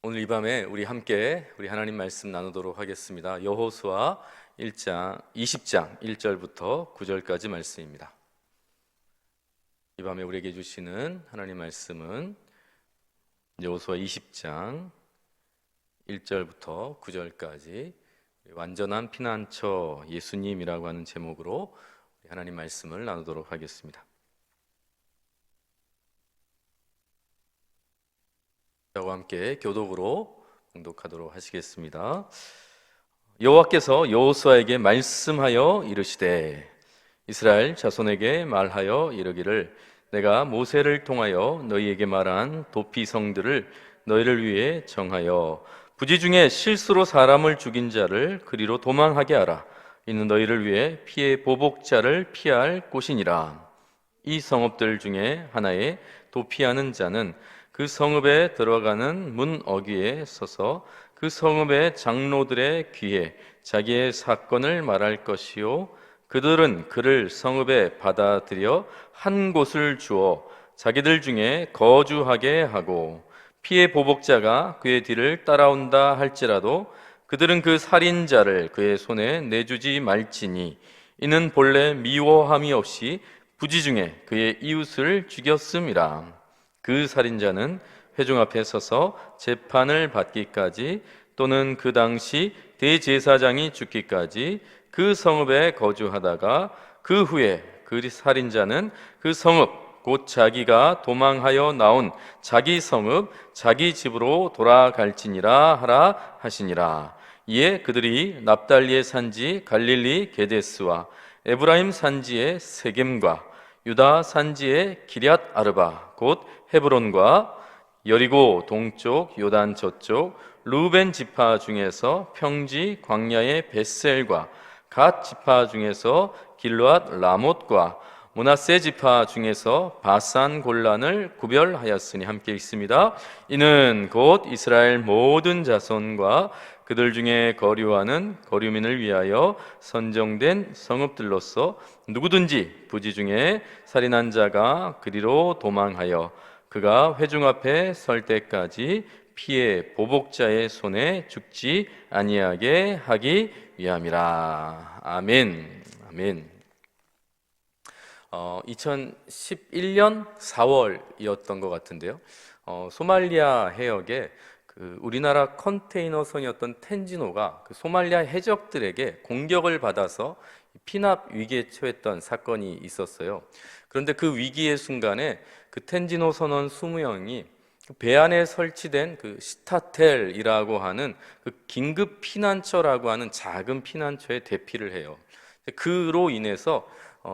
오늘 이 밤에 우리 함께 하나님 말씀 나누도록 하겠습니다. 여호수아 1장 20장 1절부터 9절까지 말씀입니다. 이 밤에 우리에게 주시는 하나님 말씀은 여호수아 20장 1절부터 9절까지 완전한 피난처 예수님이라고 하는 제목으로 하나님 말씀을 나누도록 하겠습니다. 저와 함께 교독으로 봉독하도록 하시겠습니다. 여호와께서 여호수아에게 말씀하여 이르시되 이스라엘 자손에게 말하여 이르기를 내가 모세를 통하여 너희에게 말한 도피성들을 너희를 위해 정하여 부지 중에 실수로 사람을 죽인 자를 그리로 도망하게 하라. 이는 너희를 위해 피해 보복자를 피할 곳이니라. 이 성읍들 중에 하나에 도피하는 자는 그 성읍에 들어가는 문 어귀에 서서 그 성읍의 장로들의 귀에 자기의 사건을 말할 것이요 그들은 그를 성읍에 받아들여 한 곳을 주어 자기들 중에 거주하게 하고 피해 보복자가 그의 뒤를 따라온다 할지라도 그들은 그 살인자를 그의 손에 내주지 말지니 이는 본래 미워함이 없이 부지 중에 그의 이웃을 죽였음이라. 그 살인자는 회중 앞에 서서 재판을 받기까지 또는 그 당시 대제사장이 죽기까지 그 성읍에 거주하다가 그 후에 그 살인자는 그 성읍 곧 자기가 도망하여 나온 자기 성읍 자기 집으로 돌아갈지니라 하라 하시니라. 이에 그들이 납달리의 산지 갈릴리 게데스와 에브라임 산지의 세겜과 유다 산지의 기럇 아르바 곧 헤브론과 여리고 동쪽 요단 저쪽 루벤 지파 중에서 평지 광야의 벳셀과 갓 지파 중에서 길르앗 라못과 므낫세 지파 중에서 바산 골란을 구별하였으니 함께 읽습니다. 이는 곧 이스라엘 모든 자손과 그들 중에 거류하는 거류민을 위하여 선정된 성읍들로서 누구든지 부지 중에 살인한 자가 그리로 도망하여 그가 회중 앞에 설 때까지 피해 보복자의 손에 죽지 아니하게 하기 위함이라. 아멘. 아멘. 2011년 4월이었던 것 같은데요. 소말리아 해역에 우리나라 컨테이너선이었던 텐지노가 소말리아 해적들에게 공격을 받아서 피납 위기에 처했던 사건이 있었어요. 그런데 그 위기의 순간에 그 텐지노 선원 20명이 배 안에 설치된 그 시타텔이라고 하는 그 긴급 피난처라고 하는 작은 피난처에 대피를 해요. 그로 인해서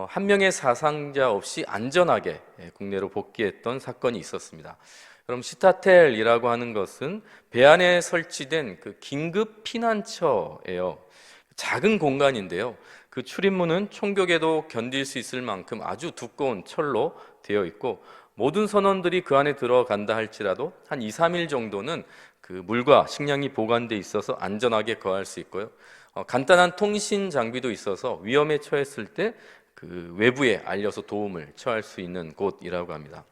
한 명의 사상자 없이 안전하게 국내로 복귀했던 사건이 있었습니다. 그럼 시타텔이라고 하는 것은 배 안에 설치된 그 긴급 피난처예요. 작은 공간인데요. 그 출입문은 총격에도 견딜 수 있을 만큼 아주 두꺼운 철로 되어 있고 모든 선원들이 그 안에 들어간다 할지라도 한 2, 3일 정도는 그 물과 식량이 보관돼 있어서 안전하게 거할 수 있고요. 간단한 통신 장비도 있어서 위험에 처했을 때 그 외부에 알려서 도움을 처할 수 있는 곳이라고 합니다.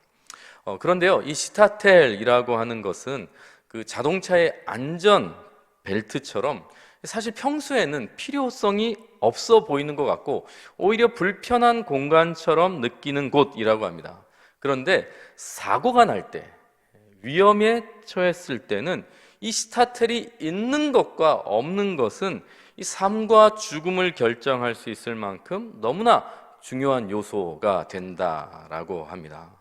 그런데요, 이 시타텔이라고 하는 것은 그 자동차의 안전 벨트처럼 사실 평소에는 필요성이 없어 보이는 것 같고 오히려 불편한 공간처럼 느끼는 곳이라고 합니다. 그런데 사고가 날 때, 위험에 처했을 때는 이 시타텔이 있는 것과 없는 것은 이 삶과 죽음을 결정할 수 있을 만큼 너무나 중요한 요소가 된다라고 합니다.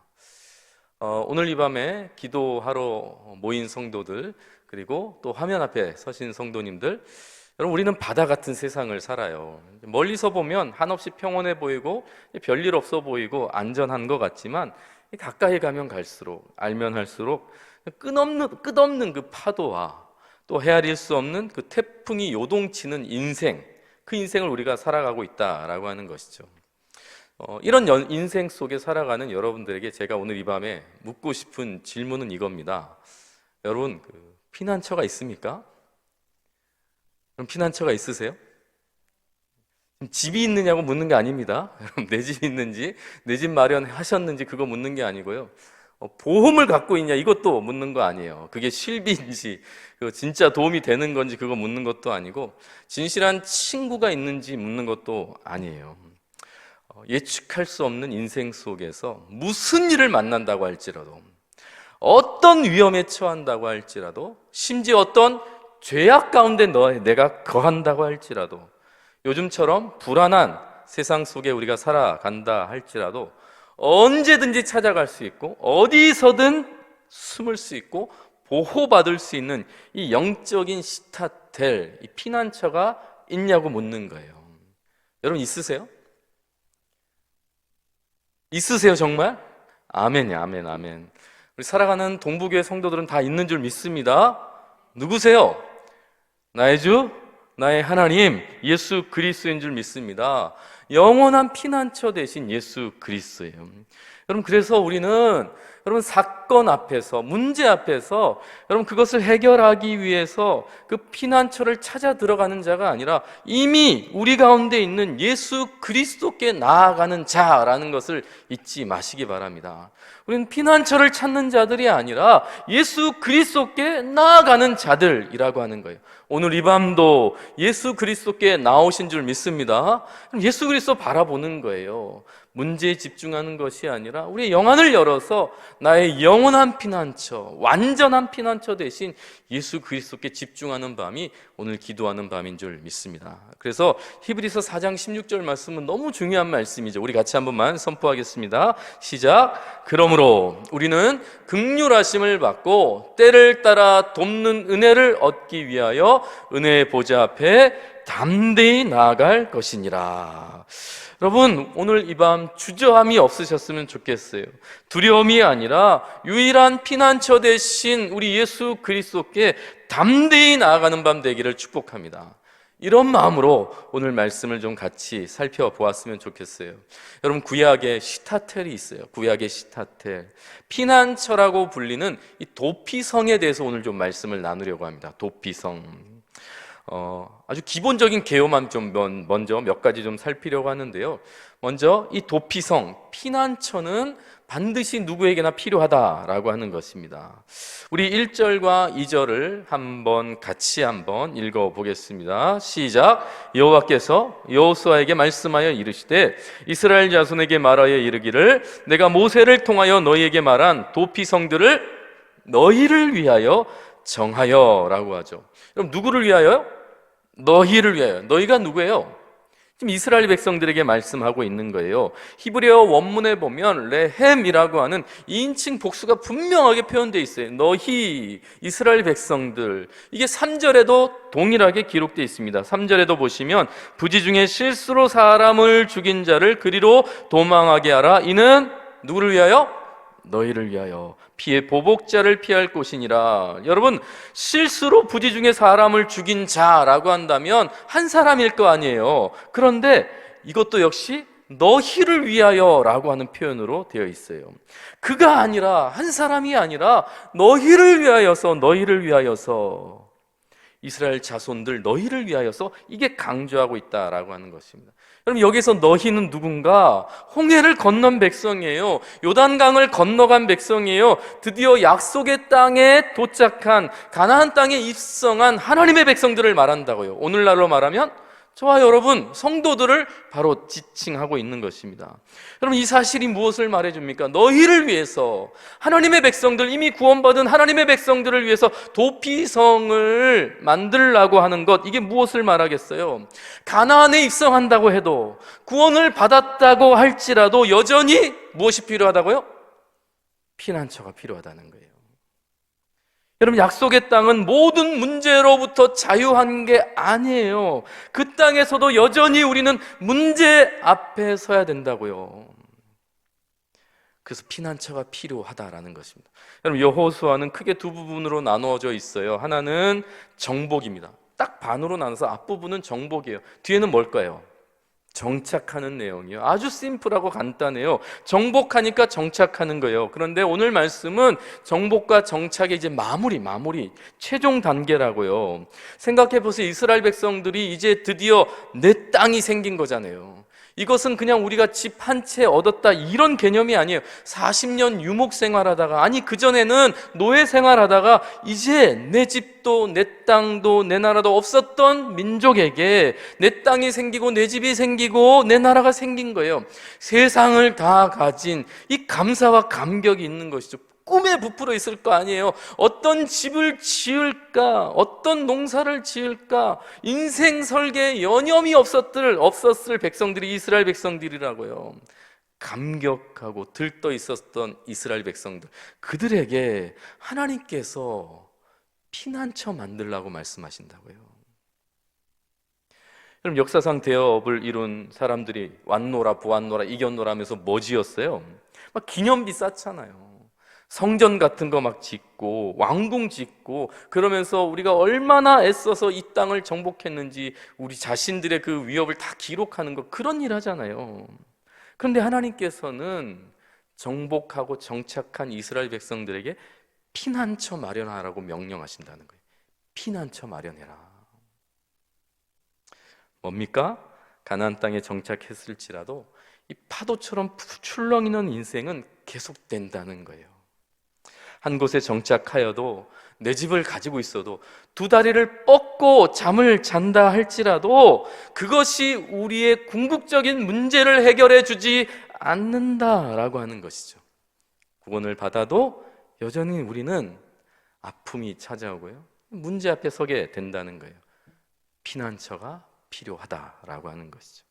오늘 이 밤에 기도하러 모인 성도들 그리고 또 화면 앞에 서신 성도님들, 여러분 우리는 바다 같은 세상을 살아요. 멀리서 보면 한없이 평온해 보이고 별일 없어 보이고 안전한 것 같지만 가까이 가면 갈수록 알면 할수록 끝없는 그 파도와 또 헤아릴 수 없는 그 태풍이 요동치는 인생, 그 인생을 우리가 살아가고 있다라고 하는 것이죠. 이런 인생 속에 살아가는 여러분들에게 제가 오늘 이 밤에 묻고 싶은 질문은 이겁니다. 여러분, 피난처가 있습니까? 그럼 피난처가 있으세요? 집이 있느냐고 묻는 게 아닙니다. 여러분, 내 집이 있는지, 내 집 마련하셨는지 그거 묻는 게 아니고요. 보험을 갖고 있냐 이것도 묻는 거 아니에요. 그게 실비인지 그거 진짜 도움이 되는 건지 그거 묻는 것도 아니고 진실한 친구가 있는지 묻는 것도 아니에요. 예측할 수 없는 인생 속에서 무슨 일을 만난다고 할지라도 어떤 위험에 처한다고 할지라도 심지어 어떤 죄악 가운데 내가 거한다고 할지라도 요즘처럼 불안한 세상 속에 우리가 살아간다 할지라도 언제든지 찾아갈 수 있고 어디서든 숨을 수 있고 보호받을 수 있는 이 영적인 시타텔, 이 피난처가 있냐고 묻는 거예요. 여러분 있으세요? 있으세요 정말? 아멘이야, 아멘, 아멘. 우리 살아가는 동부교회 성도들은 다 있는 줄 믿습니다. 누구세요? 나의 주, 나의 하나님, 예수 그리스도인 줄 믿습니다. 영원한 피난처 되신 예수 그리스도예요. 여러분, 그래서 우리는 여러분 사건 앞에서, 문제 앞에서 여러분 그것을 해결하기 위해서 그 피난처를 찾아 들어가는 자가 아니라 이미 우리 가운데 있는 예수 그리스도께 나아가는 자라는 것을 잊지 마시기 바랍니다. 우리는 피난처를 찾는 자들이 아니라 예수 그리스도께 나아가는 자들이라고 하는 거예요. 오늘 이 밤도 예수 그리스도께 나오신 줄 믿습니다. 예수 그리스도 바라보는 거예요. 문제에 집중하는 것이 아니라 우리의 영안을 열어서 나의 영원한 피난처, 완전한 피난처 대신 예수 그리스도께 집중하는 밤이 오늘 기도하는 밤인 줄 믿습니다. 그래서 히브리서 4장 16절 말씀은 너무 중요한 말씀이죠. 우리 같이 한 번만 선포하겠습니다. 시작. 그러므로 우리는 긍휼하심을 받고 때를 따라 돕는 은혜를 얻기 위하여 은혜의 보좌 앞에 담대히 나아갈 것이니라. 여러분, 오늘 이 밤 주저함이 없으셨으면 좋겠어요. 두려움이 아니라 유일한 피난처 되신 우리 예수 그리스도께 담대히 나아가는 밤 되기를 축복합니다. 이런 마음으로 오늘 말씀을 좀 같이 살펴보았으면 좋겠어요. 여러분, 구약에 시타텔이 있어요. 구약의 시타텔, 피난처라고 불리는 이 도피성에 대해서 오늘 좀 말씀을 나누려고 합니다. 도피성. 아주 기본적인 개요만 좀 먼저 몇 가지 좀 살피려고 하는데요. 먼저 이 도피성, 피난처는 반드시 누구에게나 필요하다라고 하는 것입니다. 우리 1절과 2절을 같이 한번 읽어보겠습니다. 시작. 여호와께서 여호수아에게 말씀하여 이르시되 이스라엘 자손에게 말하여 이르기를 내가 모세를 통하여 너희에게 말한 도피성들을 너희를 위하여 정하여 라고 하죠. 그럼 누구를 위하여요? 너희를 위하여. 너희가 누구예요? 지금 이스라엘 백성들에게 말씀하고 있는 거예요. 히브리어 원문에 보면 레헴이라고 하는 2인칭 복수가 분명하게 표현되어 있어요. 너희, 이스라엘 백성들. 이게 3절에도 동일하게 기록되어 있습니다. 3절에도 보시면 부지 중에 실수로 사람을 죽인 자를 그리로 도망하게 하라. 이는 누구를 위하여? 너희를 위하여. 피해 보복자를 피할 곳이니라. 여러분, 실수로 부지 중에 사람을 죽인 자라고 한다면 한 사람일 거 아니에요. 그런데 이것도 역시 너희를 위하여라고 하는 표현으로 되어 있어요. 그가 아니라, 한 사람이 아니라 너희를 위하여서 이스라엘 자손들 너희를 위하여서, 이게 강조하고 있다라고 하는 것입니다. 그럼 여기서 너희는 누군가? 홍해를 건넌 백성이에요. 요단강을 건너간 백성이에요. 드디어 약속의 땅에 도착한, 가나안 땅에 입성한 하나님의 백성들을 말한다고요. 오늘날로 말하면 저와 여러분 성도들을 바로 지칭하고 있는 것입니다. 여러분, 이 사실이 무엇을 말해줍니까? 너희를 위해서, 하나님의 백성들, 이미 구원받은 하나님의 백성들을 위해서 도피성을 만들라고 하는 것, 이게 무엇을 말하겠어요? 가나안에 입성한다고 해도, 구원을 받았다고 할지라도 여전히 무엇이 필요하다고요? 피난처가 필요하다는 거예요. 여러분, 약속의 땅은 모든 문제로부터 자유한 게 아니에요. 그 땅에서도 여전히 우리는 문제 앞에 서야 된다고요. 그래서 피난처가 필요하다라는 것입니다. 여러분, 여호수아는 크게 두 부분으로 나누어져 있어요. 하나는 정복입니다. 딱 반으로 나눠서 앞부분은 정복이에요. 뒤에는 뭘까요? 정착하는 내용이요. 아주 심플하고 간단해요. 정복하니까 정착하는 거예요. 그런데 오늘 말씀은 정복과 정착의 이제 마무리, 최종 단계라고요. 생각해 보세요. 이스라엘 백성들이 이제 드디어 내 땅이 생긴 거잖아요. 이것은 그냥 우리가 집 한 채 얻었다 이런 개념이 아니에요. 40년 유목 생활하다가, 아니 그전에는 노예 생활하다가 이제 내 집도 내 땅도 내 나라도 없었던 민족에게 내 땅이 생기고 내 집이 생기고 내 나라가 생긴 거예요. 세상을 다 가진 이 감사와 감격이 있는 것이죠. 꿈에 부풀어 있을 거 아니에요. 어떤 집을 지을까, 어떤 농사를 지을까, 인생 설계에 여념이 없었을 백성들이 이스라엘 백성들이라고요. 감격하고 들떠 있었던 이스라엘 백성들, 그들에게 하나님께서 피난처 만들라고 말씀하신다고요. 그럼 역사상 대업을 이룬 사람들이 왔노라 보았노라 이겼노라 하면서 뭐 지었어요? 막 기념비 쌓잖아요. 성전 같은 거 막 짓고 왕궁 짓고, 그러면서 우리가 얼마나 애써서 이 땅을 정복했는지 우리 자신들의 그 위협을 다 기록하는 거, 그런 일 하잖아요. 그런데 하나님께서는 정복하고 정착한 이스라엘 백성들에게 피난처 마련하라고 명령하신다는 거예요. 피난처 마련해라. 뭡니까? 가나안 땅에 정착했을지라도 이 파도처럼 출렁이는 인생은 계속된다는 거예요. 한 곳에 정착하여도, 내 집을 가지고 있어도, 두 다리를 뻗고 잠을 잔다 할지라도 그것이 우리의 궁극적인 문제를 해결해 주지 않는다라고 하는 것이죠. 구원을 받아도 여전히 우리는 아픔이 찾아오고요, 문제 앞에 서게 된다는 거예요. 피난처가 필요하다라고 하는 것이죠.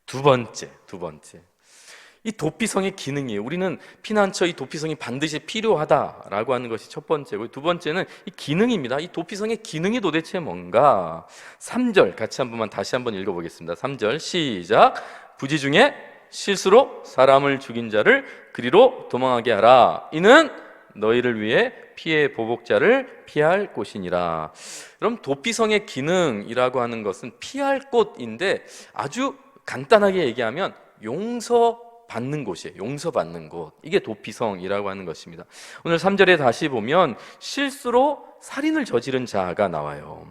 두 번째, 이 도피성의 기능이에요. 우리는 피난처, 이 도피성이 반드시 필요하다라고 하는 것이 첫 번째고, 두 번째는 이 기능입니다. 이 도피성의 기능이 도대체 뭔가? 3절 같이 다시 한번 읽어보겠습니다. 3절 시작. 부지 중에 실수로 사람을 죽인 자를 그리로 도망하게 하라. 이는 너희를 위해 피해 보복자를 피할 곳이니라. 그럼 도피성의 기능이라고 하는 것은 피할 곳인데, 아주 간단하게 얘기하면 용서받는 곳이에요. 용서받는 곳. 이게 도피성이라고 하는 것입니다. 오늘 3절에 다시 보면 실수로 살인을 저지른 자가 나와요.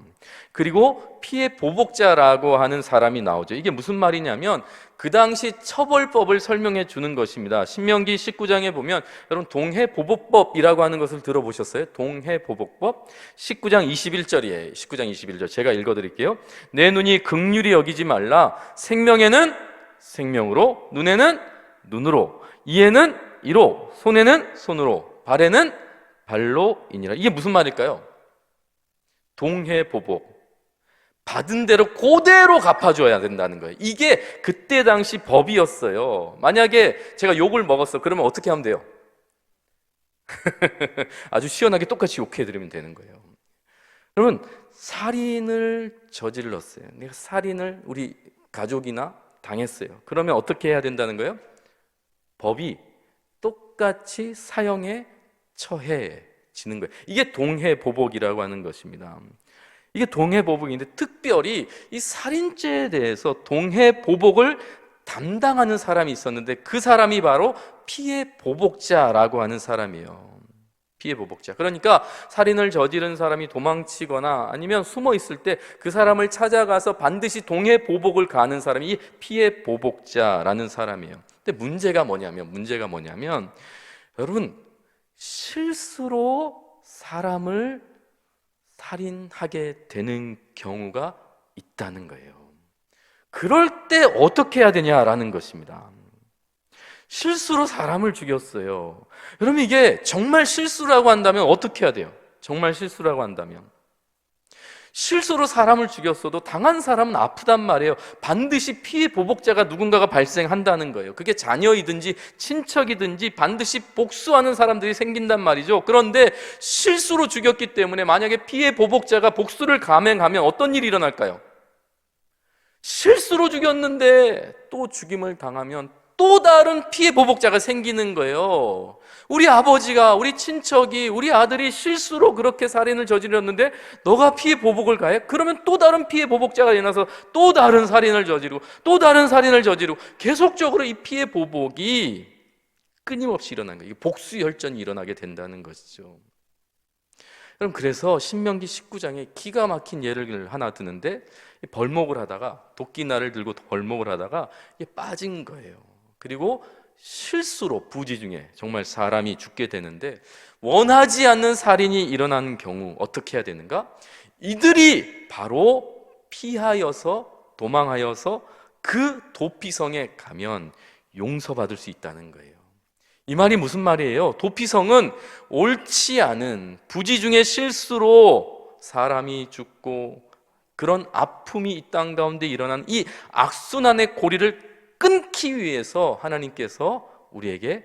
그리고 피해 보복자라고 하는 사람이 나오죠. 이게 무슨 말이냐면 그 당시 처벌법을 설명해 주는 것입니다. 신명기 19장에 보면, 여러분 동해보복법이라고 하는 것을 들어보셨어요? 동해보복법 19장 21절이에요. 19장 21절 제가 읽어드릴게요. 내 눈이 긍휼히 여기지 말라. 생명에는 생명으로, 눈에는 눈으로, 이에는 이로, 손에는 손으로, 발에는 발로이니라. 이게 무슨 말일까요? 동해보복, 받은 대로 그대로 갚아줘야 된다는 거예요. 이게 그때 당시 법이었어요. 만약에 제가 욕을 먹었어, 그러면 어떻게 하면 돼요? 아주 시원하게 똑같이 욕해드리면 되는 거예요. 여러분, 살인을 저질렀어요. 내가 살인을 우리 가족이나 당했어요. 그러면 어떻게 해야 된다는 거예요? 법이 똑같이 사형에 처해지는 거예요. 이게 동해보복이라고 하는 것입니다. 이게 동해보복인데, 특별히 이 살인죄에 대해서 동해보복을 담당하는 사람이 있었는데, 그 사람이 바로 피해보복자라고 하는 사람이에요. 피해보복자. 그러니까 살인을 저지른 사람이 도망치거나 아니면 숨어 있을 때 그 사람을 찾아가서 반드시 동해보복을 가하는 사람이 이 피해보복자라는 사람이에요. 근데 문제가 뭐냐면 여러분, 실수로 사람을 살인하게 되는 경우가 있다는 거예요. 그럴 때 어떻게 해야 되냐라는 것입니다. 실수로 사람을 죽였어요. 여러분, 이게 정말 실수라고 한다면 어떻게 해야 돼요? 정말 실수라고 한다면 실수로 사람을 죽였어도 당한 사람은 아프단 말이에요. 반드시 피해 보복자가 누군가가 발생한다는 거예요. 그게 자녀이든지 친척이든지 반드시 복수하는 사람들이 생긴단 말이죠. 그런데 실수로 죽였기 때문에 만약에 피해 보복자가 복수를 감행하면 어떤 일이 일어날까요? 실수로 죽였는데 또 죽임을 당하면 또 다른 피해 보복자가 생기는 거예요. 우리 아버지가, 우리 친척이, 우리 아들이 실수로 그렇게 살인을 저질렀는데 너가 피해 보복을 가해? 그러면 또 다른 피해 보복자가 일어나서 또 다른 살인을 저지르고 또 다른 살인을 저지르고, 계속적으로 이 피해 보복이 끊임없이 일어나는 거예요. 복수 혈전이 일어나게 된다는 것이죠. 그럼 그래서 신명기 19장에 기가 막힌 예를 하나 드는데, 벌목을 하다가, 도끼날을 들고 벌목을 하다가 이게 빠진 거예요. 그리고 실수로 부지 중에 정말 사람이 죽게 되는데, 원하지 않는 살인이 일어난 경우 어떻게 해야 되는가? 이들이 바로 피하여서, 도망하여서 그 도피성에 가면 용서받을 수 있다는 거예요. 이 말이 무슨 말이에요? 도피성은 옳지 않은 부지 중에 실수로 사람이 죽고 그런 아픔이 이 땅 가운데 일어난 이 악순환의 고리를 끊기 위해서 하나님께서 우리에게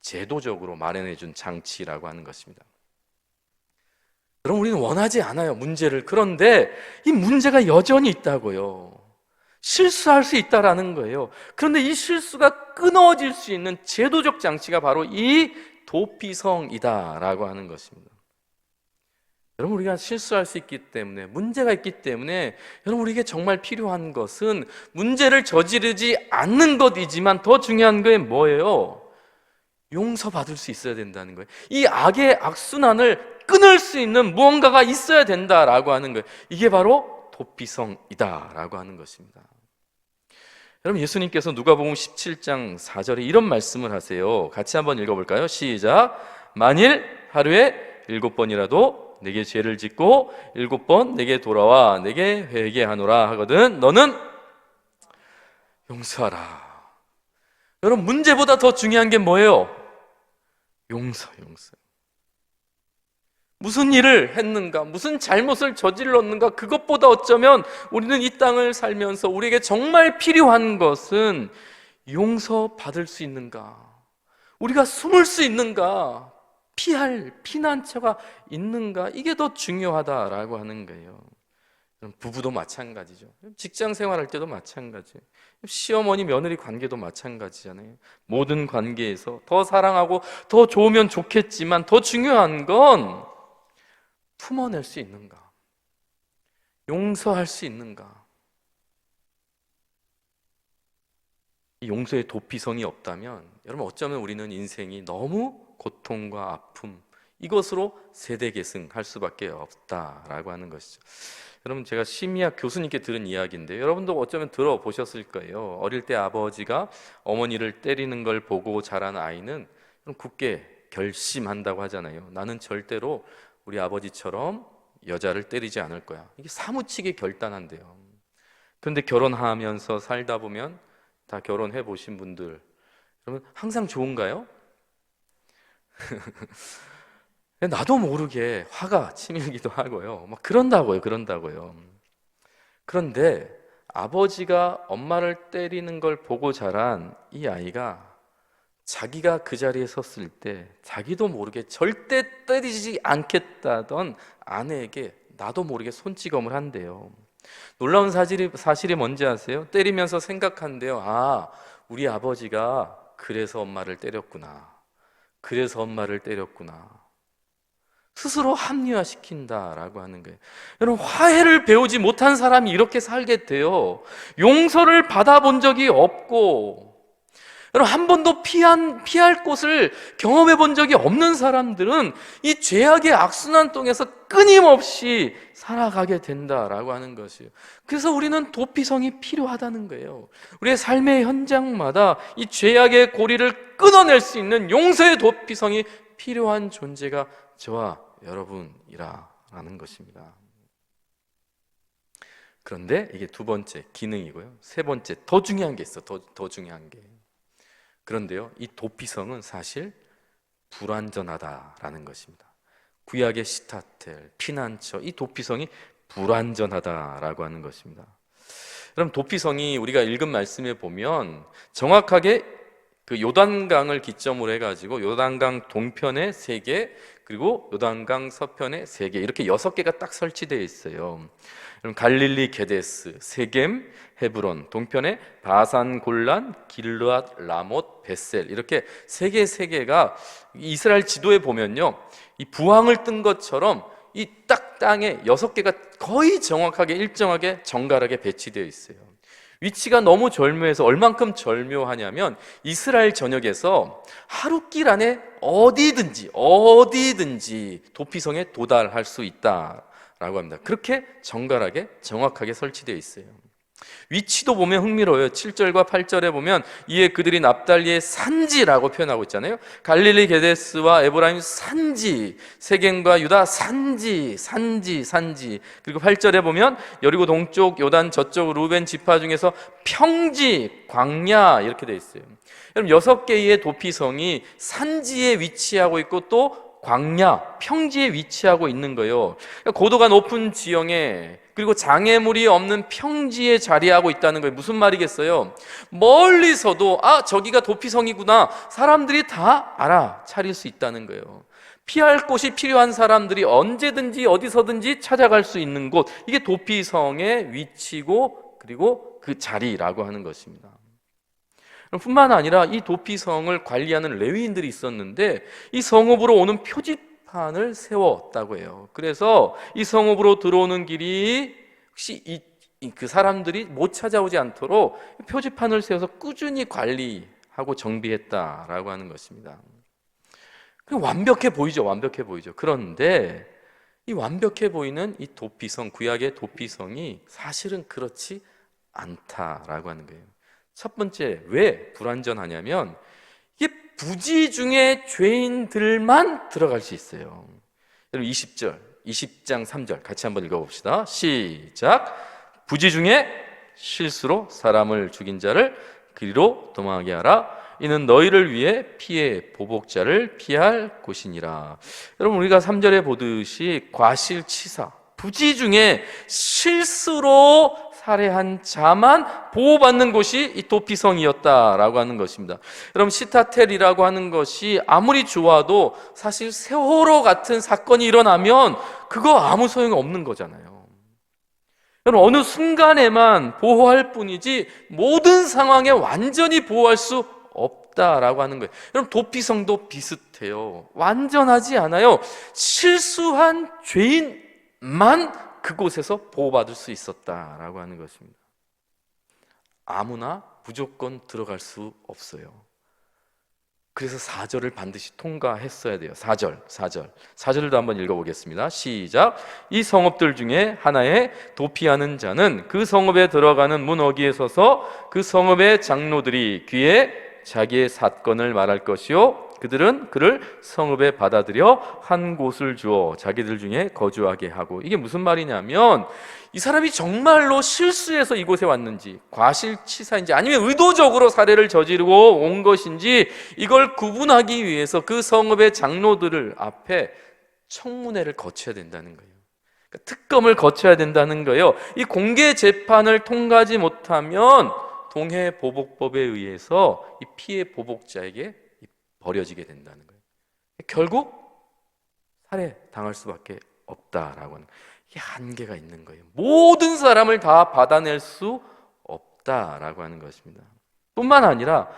제도적으로 마련해 준 장치라고 하는 것입니다. 그럼 우리는 원하지 않아요, 문제를. 그런데 이 문제가 여전히 있다고요. 실수할 수 있다라는 거예요. 그런데 이 실수가 끊어질 수 있는 제도적 장치가 바로 이 도피성이다라고 하는 것입니다. 여러분, 우리가 실수할 수 있기 때문에, 문제가 있기 때문에, 여러분, 우리에게 정말 필요한 것은 문제를 저지르지 않는 것이지만 더 중요한 게 뭐예요? 용서받을 수 있어야 된다는 거예요. 이 악의 악순환을 끊을 수 있는 무언가가 있어야 된다라고 하는 거예요. 이게 바로 도피성이다라고 하는 것입니다. 여러분, 예수님께서 누가복음 17장 4절에 이런 말씀을 하세요. 같이 한번 읽어볼까요? 시작. 만일 하루에 7번이라도 내게 죄를 짓고 7번 내게 돌아와 내게 회개하노라 하거든 너는 용서하라. 여러분, 문제보다 더 중요한 게 뭐예요? 용서. 무슨 일을 했는가, 무슨 잘못을 저질렀는가, 그것보다 어쩌면 우리는 이 땅을 살면서 우리에게 정말 필요한 것은 용서받을 수 있는가, 우리가 숨을 수 있는가, 피할 피난처가 있는가, 이게 더 중요하다라고 하는 거예요. 부부도 마찬가지죠. 직장 생활할 때도 마찬가지예요. 시어머니 며느리 관계도 마찬가지잖아요. 모든 관계에서 더 사랑하고 더 좋으면 좋겠지만 더 중요한 건 품어낼 수 있는가, 용서할 수 있는가. 이 용서의 도피성이 없다면 여러분, 어쩌면 우리는 인생이 너무 고통과 아픔, 이것으로 세대계승할 수밖에 없다라고 하는 것이죠. 여러분, 제가 심리학 교수님께 들은 이야기인데 여러분도 어쩌면 들어보셨을 거예요. 어릴 때 아버지가 어머니를 때리는 걸 보고 자란 아이는 굳게 결심한다고 하잖아요. 나는 절대로 우리 아버지처럼 여자를 때리지 않을 거야. 이게 사무치게 결단한대요. 그런데 결혼하면서 살다 보면, 다 결혼해 보신 분들, 여러분, 항상 좋은가요? 나도 모르게 화가 치밀기도 하고요. 막 그런다고요. 그런데 아버지가 엄마를 때리는 걸 보고 자란 이 아이가 자기가 그 자리에 섰을 때 자기도 모르게 절대 때리지 않겠다던 아내에게 나도 모르게 손찌검을 한대요. 놀라운 사실이 뭔지 아세요? 때리면서 생각한대요. 아, 우리 아버지가 그래서 엄마를 때렸구나. 스스로 합리화시킨다라고 하는 거예요. 여러분, 화해를 배우지 못한 사람이 이렇게 살게 돼요. 용서를 받아본 적이 없고, 여러분, 한 번도 피할 곳을 경험해 본 적이 없는 사람들은 이 죄악의 악순환 통해서 끊임없이 살아가게 된다라고 하는 것이에요. 그래서 우리는 도피성이 필요하다는 거예요. 우리의 삶의 현장마다 이 죄악의 고리를 끊어낼 수 있는 용서의 도피성이 필요한 존재가 저와 여러분이라는 것입니다. 그런데 이게 두 번째 기능이고요. 세 번째, 더 중요한 게 있어. 더 중요한 게. 그런데요, 이 도피성은 사실 불완전하다라는 것입니다. 구약의 시타텔, 피난처, 이 도피성이 불완전하다라고 하는 것입니다. 그럼 도피성이 우리가 읽은 말씀에 보면 정확하게 그 요단강을 기점으로 해가지고 요단강 동편에 3개, 그리고 요단강 서편에 3개, 이렇게 6개가 딱 설치되어 있어요. 그럼 갈릴리 게데스, 세겜, 헤브론, 동편에 바산 골란, 길르앗, 라못, 베셀, 이렇게 3개가 이스라엘 지도에 보면요, 이 부항을 뜬 것처럼 이 딱 땅에 6개가 거의 정확하게 일정하게 정갈하게 배치되어 있어요. 위치가 너무 절묘해서 얼만큼 절묘하냐면 이스라엘 전역에서 하루길 안에 어디든지 도피성에 도달할 수 있다라고 합니다. 그렇게 정갈하게 정확하게 설치되어 있어요. 위치도 보면 흥미로워요. 7절과 8절에 보면 이에 그들이 납달리의 산지라고 표현하고 있잖아요. 갈릴리 게데스와 에브라임 산지, 세겜과 유다 산지. 그리고 8절에 보면 여리고 동쪽 요단 저쪽 루벤 지파 중에서 평지, 광야 이렇게 되어 있어요. 여러분 6개의 도피성이 산지에 위치하고 있고 또 광야, 평지에 위치하고 있는 거예요. 고도가 높은 지형에 그리고 장애물이 없는 평지에 자리하고 있다는 거예요. 무슨 말이겠어요? 멀리서도 저기가 도피성이구나 사람들이 다 알아차릴 수 있다는 거예요. 피할 곳이 필요한 사람들이 언제든지 어디서든지 찾아갈 수 있는 곳, 이게 도피성의 위치고 그리고 그 자리라고 하는 것입니다. 뿐만 아니라 이 도피성을 관리하는 레위인들이 있었는데 이 성읍으로 오는 표지판을 세웠다고 해요. 그래서 이 성읍으로 들어오는 길이 혹시 그 사람들이 못 찾아오지 않도록 표지판을 세워서 꾸준히 관리하고 정비했다라고 하는 것입니다. 완벽해 보이죠. 그런데 이 완벽해 보이는 이 도피성, 구약의 도피성이 사실은 그렇지 않다라고 하는 거예요. 첫 번째, 왜 불완전하냐면 이게 부지 중에 죄인들만 들어갈 수 있어요. 여러분 20장 3절 같이 한번 읽어봅시다. 시작. 부지 중에 실수로 사람을 죽인 자를 그리로 도망하게 하라. 이는 너희를 위해 피해 보복자를 피할 곳이니라. 여러분 우리가 3절에 보듯이 과실치사, 부지 중에 실수로 살해한 자만 보호받는 곳이 이 도피성이었다라고 하는 것입니다. 여러분 시타텔이라고 하는 것이 아무리 좋아도 사실 세월호 같은 사건이 일어나면 그거 아무 소용이 없는 거잖아요. 여러분 어느 순간에만 보호할 뿐이지 모든 상황에 완전히 보호할 수 없다라고 하는 거예요. 여러분 도피성도 비슷해요. 완전하지 않아요. 실수한 죄인만 그곳에서 보호받을 수 있었다라고 하는 것입니다. 아무나 무조건 들어갈 수 없어요. 그래서 4절을 반드시 통과했어야 돼요. 4절도 한번 읽어보겠습니다. 시작. 이 성읍들 중에 하나에 도피하는 자는 그 성읍에 들어가는 문 어귀에 서서 그 성읍의 장로들이 귀에 자기의 사건을 말할 것이요 그들은 그를 성읍에 받아들여 한 곳을 주어 자기들 중에 거주하게 하고. 이게 무슨 말이냐면 이 사람이 정말로 실수해서 이곳에 왔는지 과실치사인지 아니면 의도적으로 살해를 저지르고 온 것인지 이걸 구분하기 위해서 그 성읍의 장로들을 앞에 청문회를 거쳐야 된다는 거예요. 그러니까 특검을 거쳐야 된다는 거예요. 이 공개 재판을 통과하지 못하면 동해보복법에 의해서 이 피해 보복자에게 버려지게 된다는 거예요. 결국 살해당할 수밖에 없다라고 하는 이게 한계가 있는 거예요. 모든 사람을 다 받아낼 수 없다라고 하는 것입니다. 뿐만 아니라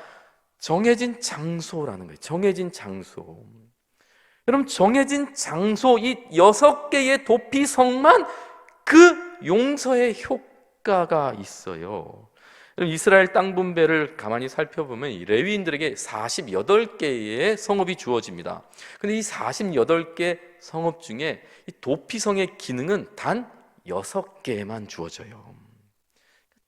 정해진 장소라는 거예요. 정해진 장소. 여러분 정해진 장소 이 6개의 도피성만 그 용서의 효과가 있어요. 이스라엘 땅 분배를 가만히 살펴보면 이 레위인들에게 48개의 성읍이 주어집니다. 그런데 이 48개 성읍 중에 이 도피성의 기능은 단 6개만 주어져요.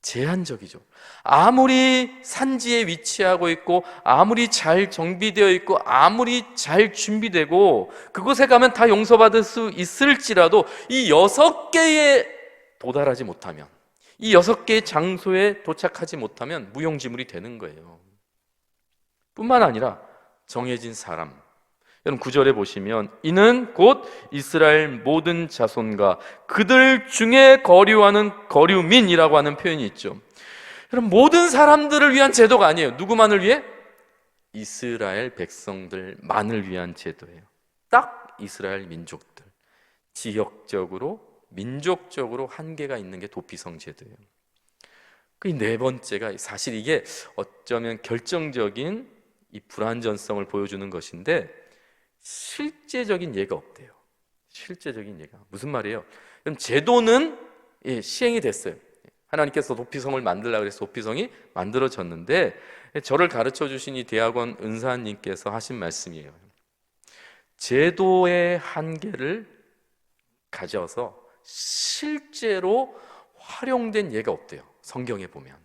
제한적이죠. 아무리 산지에 위치하고 있고 아무리 잘 정비되어 있고 아무리 잘 준비되고 그곳에 가면 다 용서받을 수 있을지라도 이 6개에 도달하지 못하면 이 6개의 장소에 도착하지 못하면 무용지물이 되는 거예요. 뿐만 아니라 정해진 사람. 여러분 9절에 보시면 이는 곧 이스라엘 모든 자손과 그들 중에 거류하는 거류민이라고 하는 표현이 있죠. 여러분 모든 사람들을 위한 제도가 아니에요. 누구만을 위해? 이스라엘 백성들만을 위한 제도예요. 딱 이스라엘 민족들. 지역적으로 민족적으로 한계가 있는 게 도피성 제도예요. 그 네 번째가 사실 이게 어쩌면 결정적인 이 불완전성을 보여주는 것인데 실제적인 예가 없대요. 실제적인 예가 무슨 말이에요? 그럼 제도는 시행이 됐어요. 하나님께서 도피성을 만들려고 해서 도피성이 만들어졌는데, 저를 가르쳐 주신 이 대학원 은사님께서 하신 말씀이에요. 제도의 한계를 가져서 실제로 활용된 예가 없대요. 성경에 보면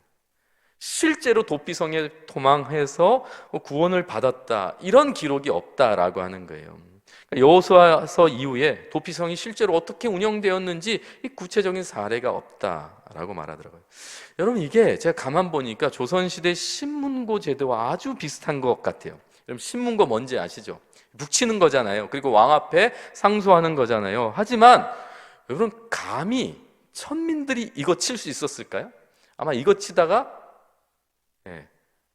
실제로 도피성에 도망해서 구원을 받았다, 이런 기록이 없다라고 하는 거예요. 여호수아서 이후에 도피성이 실제로 어떻게 운영되었는지 이 구체적인 사례가 없다라고 말하더라고요. 여러분, 이게 제가 가만 보니까 조선시대 신문고 제도와 아주 비슷한 것 같아요. 여러분, 신문고 뭔지 아시죠? 묵히는 거잖아요. 그리고 왕 앞에 상소하는 거잖아요. 하지만 여러분, 감히 천민들이 이거 칠 수 있었을까요? 아마 이거 치다가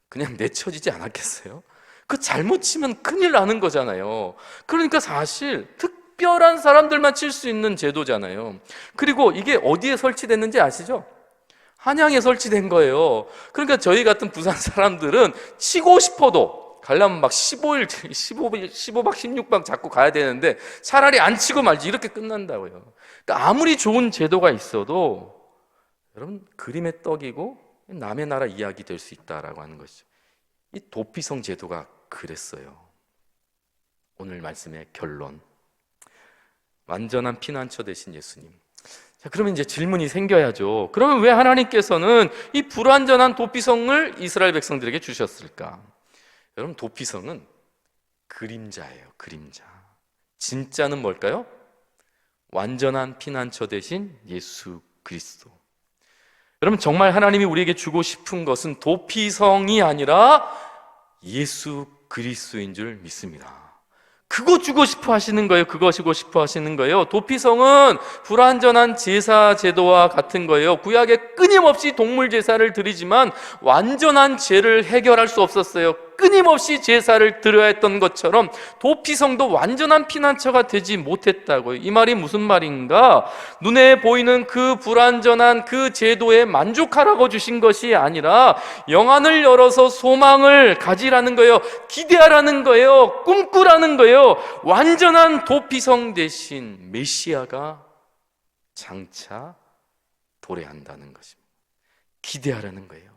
그냥 내쳐지지 않았겠어요? 그 잘못 치면 큰일 나는 거잖아요. 그러니까 사실 특별한 사람들만 칠 수 있는 제도잖아요. 그리고 이게 어디에 설치됐는지 아시죠? 한양에 설치된 거예요. 그러니까 저희 같은 부산 사람들은 치고 싶어도 가려면 막 15박 16박 자꾸 가야 되는데 차라리 안 치고 말지, 이렇게 끝난다고요. 그러니까 아무리 좋은 제도가 있어도 여러분, 그림의 떡이고 남의 나라 이야기 될 수 있다라고 하는 것이죠. 이 도피성 제도가 그랬어요. 오늘 말씀의 결론, 완전한 피난처 되신 예수님. 자, 그러면 이제 질문이 생겨야죠. 그러면 왜 하나님께서는 이 불완전한 도피성을 이스라엘 백성들에게 주셨을까? 여러분, 도피성은 그림자예요. 그림자. 진짜는 뭘까요? 완전한 피난처 되신 예수 그리스도. 여러분, 정말 하나님이 우리에게 주고 싶은 것은 도피성이 아니라 예수 그리스도인 줄 믿습니다. 그거 주고 싶어 하시는 거예요. 그거 주고 싶어 하시는 거예요. 도피성은 불완전한 제사 제도와 같은 거예요. 구약에 끊임없이 동물 제사를 드리지만 완전한 죄를 해결할 수 없었어요. 끊임없이 제사를 드려야 했던 것처럼 도피성도 완전한 피난처가 되지 못했다고요. 이 말이 무슨 말인가? 눈에 보이는 그 불완전한 그 제도에 만족하라고 주신 것이 아니라 영안을 열어서 소망을 가지라는 거예요. 기대하라는 거예요. 꿈꾸라는 거예요. 완전한 도피성 대신 메시아가 장차 도래한다는 것입니다. 기대하라는 거예요.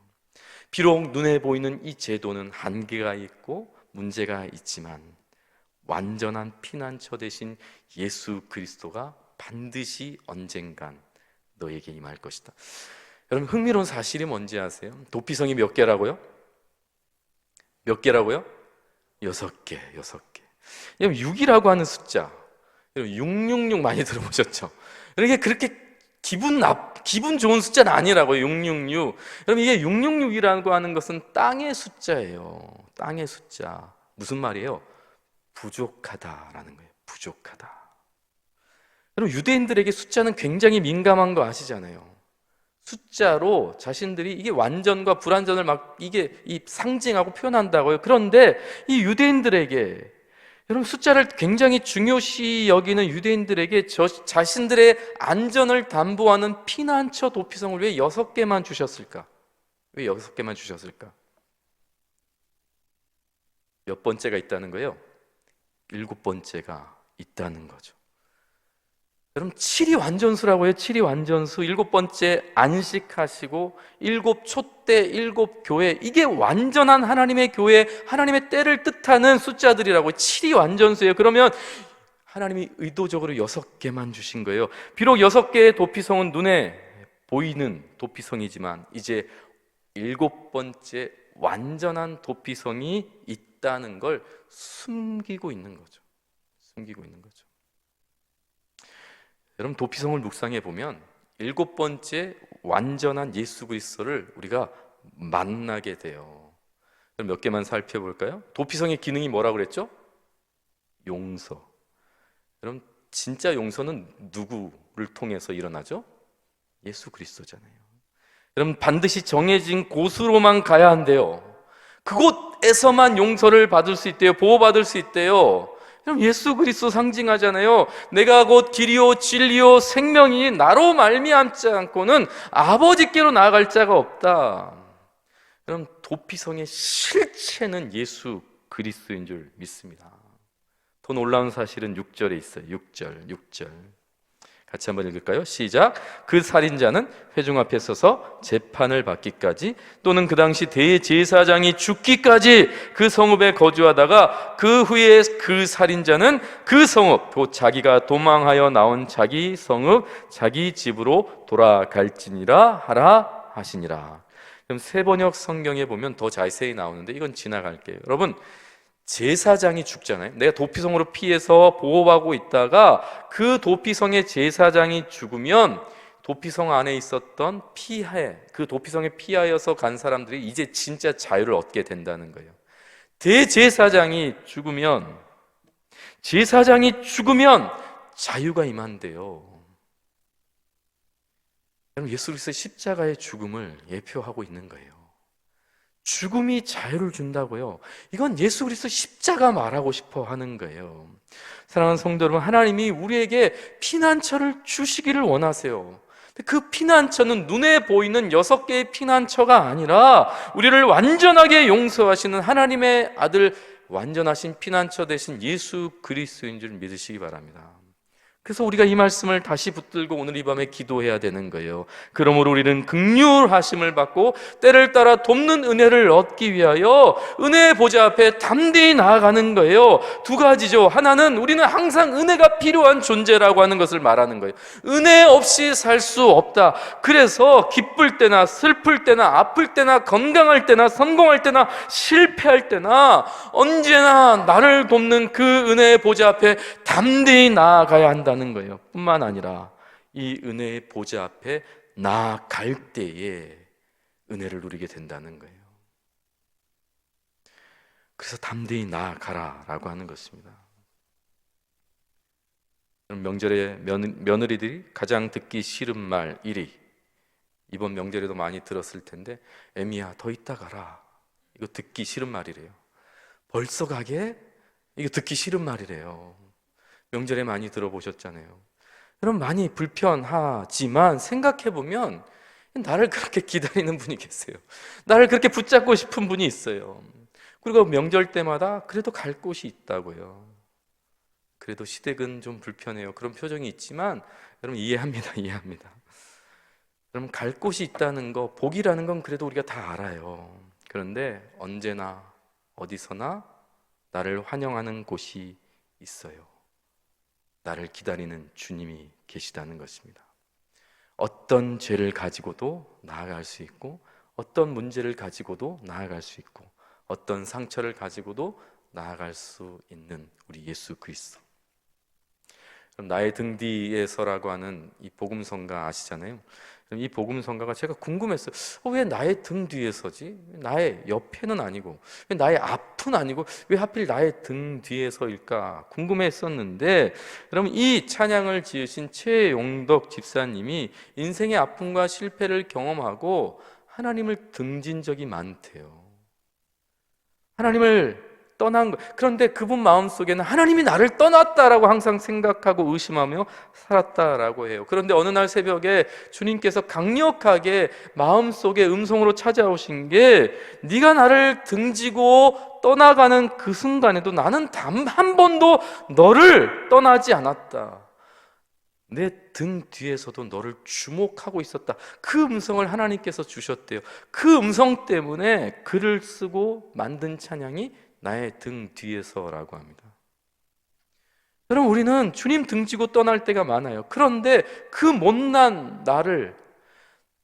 비록 눈에 보이는 이 제도는 한계가 있고 문제가 있지만 완전한 피난처 되신 예수 그리스도가 반드시 언젠간 너에게 임할 것이다. 여러분, 흥미로운 사실이 뭔지 아세요? 도피성이 몇 개라고요? 몇 개라고요? 6개. 여러분, 6이라고 하는 숫자, 여러분 666 많이 들어보셨죠? 이게 그렇게 기분 좋은 숫자는 아니라고요. 666. 여러분, 이게 666이라고 하는 것은 땅의 숫자예요. 땅의 숫자. 무슨 말이에요? 부족하다라는 거예요. 부족하다. 여러분, 유대인들에게 숫자는 굉장히 민감한 거 아시잖아요. 숫자로 자신들이 이게 완전과 불완전을 막 이게 이 상징하고 표현한다고요. 그런데 이 유대인들에게, 여러분, 숫자를 굉장히 중요시 여기는 유대인들에게 자신들의 안전을 담보하는 피난처 도피성을 왜 6개만 주셨을까? 왜 6개만 주셨을까? 몇 번째가 있다는 거예요? 7번째가 있다는 거죠. 여러분, 7이 완전수라고 해요. 7이 완전수. 7번째 안식하시고 7 촛대 7 교회, 이게 완전한 하나님의 교회, 하나님의 때를 뜻하는 숫자들이라고. 7이 완전수예요. 그러면 하나님이 의도적으로 6개만 주신 거예요. 비록 6개의 도피성은 눈에 보이는 도피성이지만 이제 7번째 완전한 도피성이 있다는 걸 숨기고 있는 거죠. 숨기고 있는 거죠. 여러분, 도피성을 묵상해 보면 7번째 완전한 예수 그리스도를 우리가 만나게 돼요. 그럼 몇 개만 살펴볼까요? 도피성의 기능이 뭐라고 그랬죠? 용서. 여러분, 진짜 용서는 누구를 통해서 일어나죠? 예수 그리스도잖아요. 여러분, 반드시 정해진 곳으로만 가야 한대요. 그곳에서만 용서를 받을 수 있대요. 보호받을 수 있대요. 그럼 예수 그리스도 상징하잖아요. 내가 곧 길이요 진리요 생명이니 나로 말미암지 않고는 아버지께로 나아갈 자가 없다. 그럼 도피성의 실체는 예수 그리스도인 줄 믿습니다. 더 놀라운 사실은 6절에 있어요. 6절. 같이 한번 읽을까요? 시작. 그 살인자는 회중 앞에 서서 재판을 받기까지 또는 그 당시 대제사장이 죽기까지 그 성읍에 거주하다가 그 후에 그 살인자는 그 성읍 곧 자기가 도망하여 나온 자기 성읍 자기 집으로 돌아갈지니라 하라 하시니라. 그럼 세번역 성경에 보면 더 자세히 나오는데 이건 지나갈게요. 여러분, 제사장이 죽잖아요. 내가 도피성으로 피해서 보호하고 있다가 그 도피성의 제사장이 죽으면 도피성 안에 있었던 피해, 그 도피성에 피하여서 간 사람들이 이제 진짜 자유를 얻게 된다는 거예요. 대제사장이 죽으면, 제사장이 죽으면 자유가 임한대요. 예수 그리스도의 십자가의 죽음을 예표하고 있는 거예요. 죽음이 자유를 준다고요. 이건 예수 그리스도 십자가 말하고 싶어 하는 거예요. 사랑하는 성도 여러분, 하나님이 우리에게 피난처를 주시기를 원하세요. 그 피난처는 눈에 보이는 6개의 피난처가 아니라 우리를 완전하게 용서하시는 하나님의 아들, 완전하신 피난처 되신 예수 그리스도인 줄 믿으시기 바랍니다. 그래서 우리가 이 말씀을 다시 붙들고 오늘 이 밤에 기도해야 되는 거예요. 그러므로 우리는 긍휼하심을 받고 때를 따라 돕는 은혜를 얻기 위하여 은혜의 보좌 앞에 담대히 나아가는 거예요. 두 가지죠. 하나는 우리는 항상 은혜가 필요한 존재라고 하는 것을 말하는 거예요. 은혜 없이 살 수 없다. 그래서 기쁠 때나 슬플 때나 아플 때나 건강할 때나 성공할 때나 실패할 때나 언제나 나를 돕는 그 은혜의 보좌 앞에 담대히 나아가야 한다 는 거예요. 뿐만 아니라 이 은혜의 보좌 앞에 나아갈 때에 은혜를 누리게 된다는 거예요. 그래서 담대히 나아가라 라고 하는 것입니다. 명절에 며느리들이 가장 듣기 싫은 말 1위, 이번 명절에도 많이 들었을 텐데, 애미야 더 이따 가라. 이거 듣기 싫은 말이래요. 벌써 가게? 이거 듣기 싫은 말이래요. 명절에 많이 들어보셨잖아요. 여러분, 많이 불편하지만 생각해보면 나를 그렇게 기다리는 분이 계세요. 나를 그렇게 붙잡고 싶은 분이 있어요. 그리고 명절 때마다 그래도 갈 곳이 있다고요. 그래도 시댁은 좀 불편해요. 그런 표정이 있지만 여러분, 이해합니다. 이해합니다. 여러분, 갈 곳이 있다는 거, 복이라는 건 그래도 우리가 다 알아요. 그런데 언제나 어디서나 나를 환영하는 곳이 있어요. 나를 기다리는 주님이 계시다는 것입니다. 어떤 죄를 가지고도 나아갈 수 있고, 어떤 문제를 가지고도 나아갈 수 있고, 어떤 상처를 가지고도 나아갈 수 있는 우리 예수 그리스도. 그럼 나의 등 뒤에서라고 하는 이 복음성가 아시잖아요. 이 복음성가가 제가 궁금했어요. 왜 나의 등 뒤에 서지? 나의 옆에는 아니고, 왜 나의 앞은 아니고, 왜 하필 나의 등 뒤에 서일까 궁금했었는데, 여러분, 이 찬양을 지으신 최용덕 집사님이 인생의 아픔과 실패를 경험하고 하나님을 등진 적이 많대요. 하나님을 떠난 거. 그런데 그분 마음속에는 하나님이 나를 떠났다라고 항상 생각하고 의심하며 살았다라고 해요. 그런데 어느 날 새벽에 주님께서 강력하게 마음속에 음성으로 찾아오신 게, 네가 나를 등지고 떠나가는 그 순간에도 나는 단 한 번도 너를 떠나지 않았다. 내 등 뒤에서도 너를 주목하고 있었다. 그 음성을 하나님께서 주셨대요. 그 음성 때문에 글을 쓰고 만든 찬양이 나의 등 뒤에서라고 합니다. 여러분, 우리는 주님 등지고 떠날 때가 많아요. 그런데 그 못난 나를,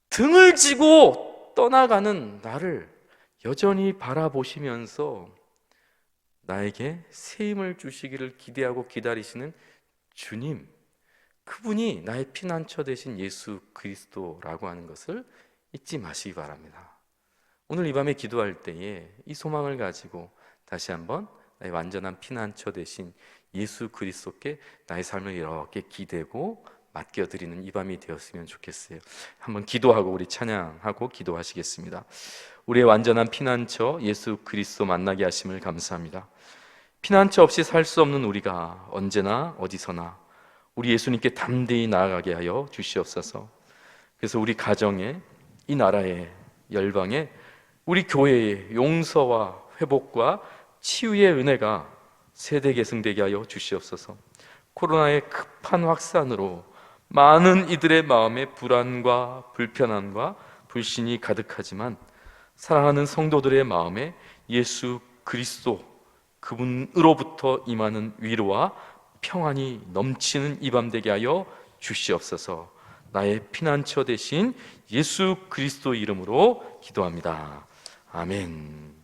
등을 지고 떠나가는 나를 여전히 바라보시면서 나에게 새 힘을 주시기를 기대하고 기다리시는 주님, 그분이 나의 피난처 되신 예수 그리스도라고 하는 것을 잊지 마시기 바랍니다. 오늘 이 밤에 기도할 때에 이 소망을 가지고 다시 한번 나의 완전한 피난처 되신 예수 그리스도께 나의 삶을 이렇게 기대고 맡겨드리는 이 밤이 되었으면 좋겠어요. 한번 기도하고 우리 찬양하고 기도하시겠습니다. 우리의 완전한 피난처 예수 그리스도 만나게 하심을 감사합니다. 피난처 없이 살 수 없는 우리가 언제나 어디서나 우리 예수님께 담대히 나아가게 하여 주시옵소서. 그래서 우리 가정에, 이 나라에, 열방에, 우리 교회의 용서와 회복과 치유의 은혜가 세대 계승되게 하여 주시옵소서. 코로나의 급한 확산으로 많은 이들의 마음에 불안과 불편함과 불신이 가득하지만 사랑하는 성도들의 마음에 예수 그리스도 그분으로부터 임하는 위로와 평안이 넘치는 이 밤 되게 하여 주시옵소서. 나의 피난처 되신 예수 그리스도 이름으로 기도합니다. 아멘.